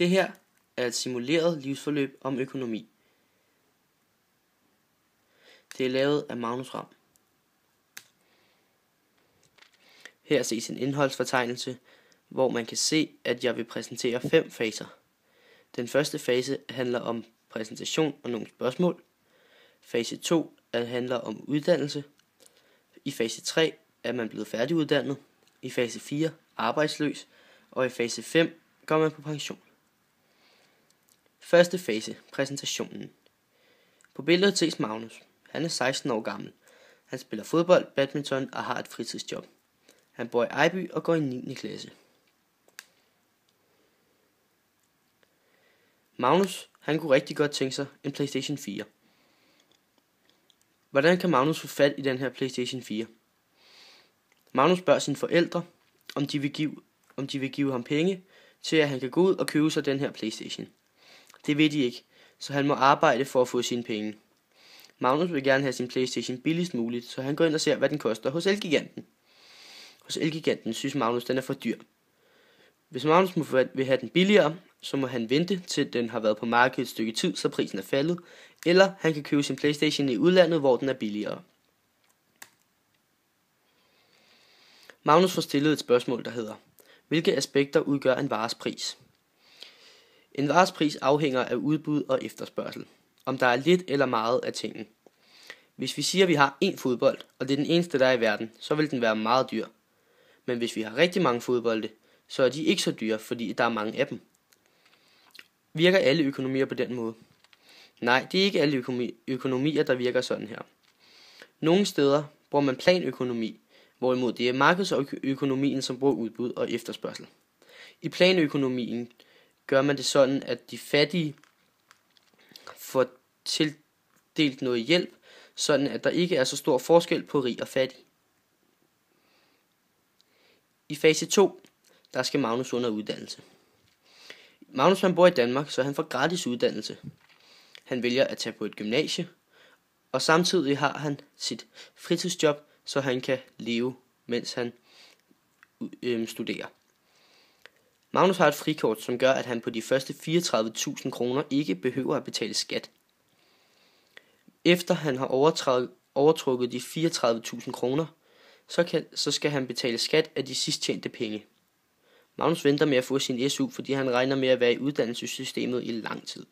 Det her er et simuleret livsforløb om økonomi. Det er lavet af Magnus Ram. Her ses en indholdsfortegnelse, hvor man kan se, at jeg vil præsentere 5 faser. Den første fase handler om præsentation og nogle spørgsmål. Fase 2 handler om uddannelse. I fase 3 er man blevet færdiguddannet. I fase 4 arbejdsløs. Og i fase 5 går man på pension. Første fase, præsentationen. På billedet ses Magnus. Han er 16 år gammel. Han spiller fodbold, badminton og har et fritidsjob. Han bor i Ejby og går i 9. klasse. Magnus, han kunne rigtig godt tænke sig en PlayStation 4. Hvordan kan Magnus få fat i den her PlayStation 4? Magnus spørger sine forældre, om de vil give ham penge til, at han kan gå ud og købe sig den her PlayStation. Det ved de ikke, så han må arbejde for at få sine penge. Magnus vil gerne have sin PlayStation billigst muligt, så han går ind og ser, hvad den koster hos Elgiganten. Hos Elgiganten synes Magnus, den er for dyr. Hvis Magnus vil have den billigere, så må han vente til den har været på markedet et stykke tid, så prisen er faldet, eller han kan købe sin PlayStation i udlandet, hvor den er billigere. Magnus får stillet et spørgsmål, der hedder: hvilke aspekter udgør en vares pris? En vares pris afhænger af udbud og efterspørgsel, om der er lidt eller meget af tingen. Hvis vi siger, at vi har én fodbold, og det er den eneste, der er i verden, så vil den være meget dyr. Men hvis vi har rigtig mange fodbolde, så er de ikke så dyre, fordi der er mange af dem. Virker alle økonomier på den måde? Nej, det er ikke alle økonomier, der virker sådan her. Nogle steder bruger man planøkonomi, hvorimod det er markedsøkonomien, som bruger udbud og efterspørgsel. I planøkonomien gør man det sådan, at de fattige får tildelt noget hjælp, sådan at der ikke er så stor forskel på rig og fattig. I fase 2, der skal Magnus under uddannelse. Magnus han bor i Danmark, så han får gratis uddannelse. Han vælger at tage på et gymnasie, og samtidig har han sit fritidsjob, så han kan leve, mens han studerer. Magnus har et frikort, som gør, at han på de første 34.000 kroner ikke behøver at betale skat. Efter han har overtrukket de 34.000 kroner, så skal han betale skat af de sidst tjente penge. Magnus venter med at få sin SU, fordi han regner med at være i uddannelsessystemet i lang tid.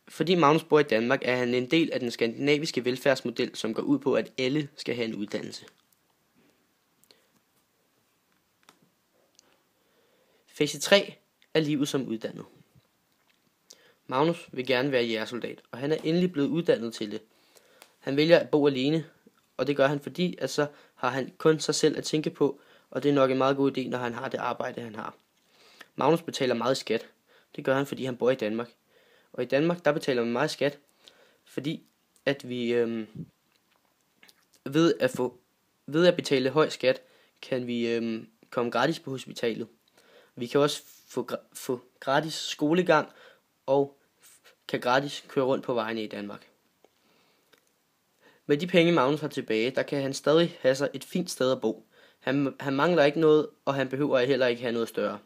Fordi Magnus bor i Danmark, er han en del af den skandinaviske velfærdsmodel, som går ud på, at alle skal have en uddannelse. Fase 3 er livet som uddannet. Magnus vil gerne være jægersoldat, og han er endelig blevet uddannet til det. Han vælger at bo alene, og det gør han fordi, at så har han kun sig selv at tænke på, og det er nok en meget god idé, når han har det arbejde, han har. Magnus betaler meget skat. Det gør han, fordi han bor i Danmark. Og i Danmark, der betaler man meget skat, fordi at vi ved at betale høj skat, kan vi komme gratis på hospitalet. Vi kan også få gratis skolegang og kan gratis køre rundt på vejene i Danmark. Med de penge Magnus har tilbage, der kan han stadig have sig et fint sted at bo. Han mangler ikke noget, og han behøver heller ikke have noget større.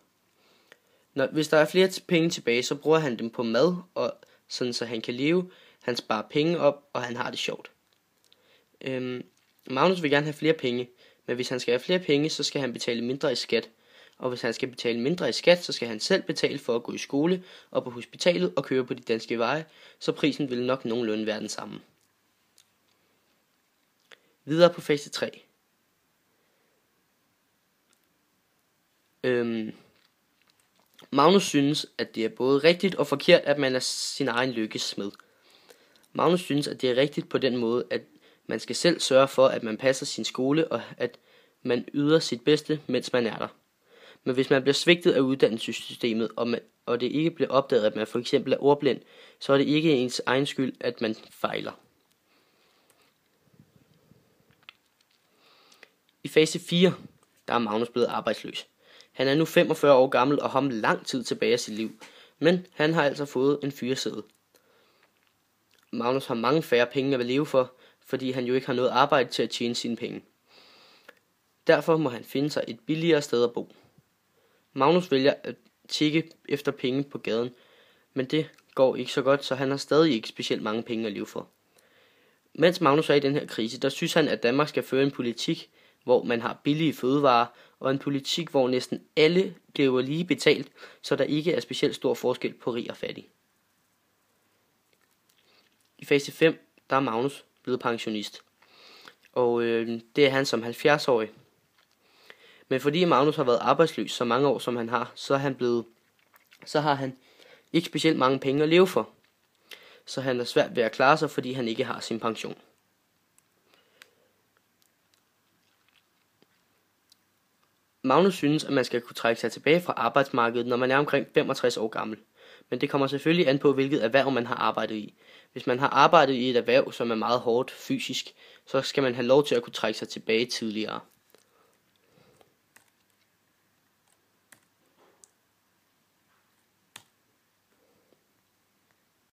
Hvis der er flere penge tilbage, så bruger han dem på mad, og sådan så han kan leve. Han sparer penge op, og han har det sjovt. Magnus vil gerne have flere penge, men hvis han skal have flere penge, så skal han betale mindre i skat. Og hvis han skal betale mindre i skat, så skal han selv betale for at gå i skole og på hospitalet og køre på de danske veje, så prisen vil nok nogenlunde være den samme. Videre på fase 3. Magnus synes, at det er både rigtigt og forkert, at man er sin egen lykkes smed. Magnus synes, at det er rigtigt på den måde, at man skal selv sørge for, at man passer sin skole, og at man yder sit bedste, mens man er der. Men hvis man bliver svigtet af uddannelsessystemet, og det ikke bliver opdaget, at man for eksempel er ordblind, så er det ikke ens egen skyld, at man fejler. I fase 4, der er Magnus blevet arbejdsløs. Han er nu 45 år gammel og har lang tid tilbage af sit liv, men han har altså fået en fyreseddel. Magnus har mange færre penge at leve for, fordi han jo ikke har noget arbejde til at tjene sine penge. Derfor må han finde sig et billigere sted at bo. Magnus vælger at tikke efter penge på gaden, men det går ikke så godt, så han har stadig ikke specielt mange penge at leve for. Mens Magnus er i den her krise, der synes han, at Danmark skal føre en politik, hvor man har billige fødevarer, og en politik, hvor næsten alle bliver lige betalt, så der ikke er specielt stor forskel på rig og fattig. I fase 5, der er Magnus blevet pensionist, og det er han som 70-årig. Men fordi Magnus har været arbejdsløs så mange år, som han har, så har han ikke specielt mange penge at leve for. Så han er svært ved at klare sig, fordi han ikke har sin pension. Magnus synes, at man skal kunne trække sig tilbage fra arbejdsmarkedet, når man er omkring 65 år gammel. Men det kommer selvfølgelig an på, hvilket erhverv man har arbejdet i. Hvis man har arbejdet i et erhverv, som er meget hårdt fysisk, så skal man have lov til at kunne trække sig tilbage tidligere.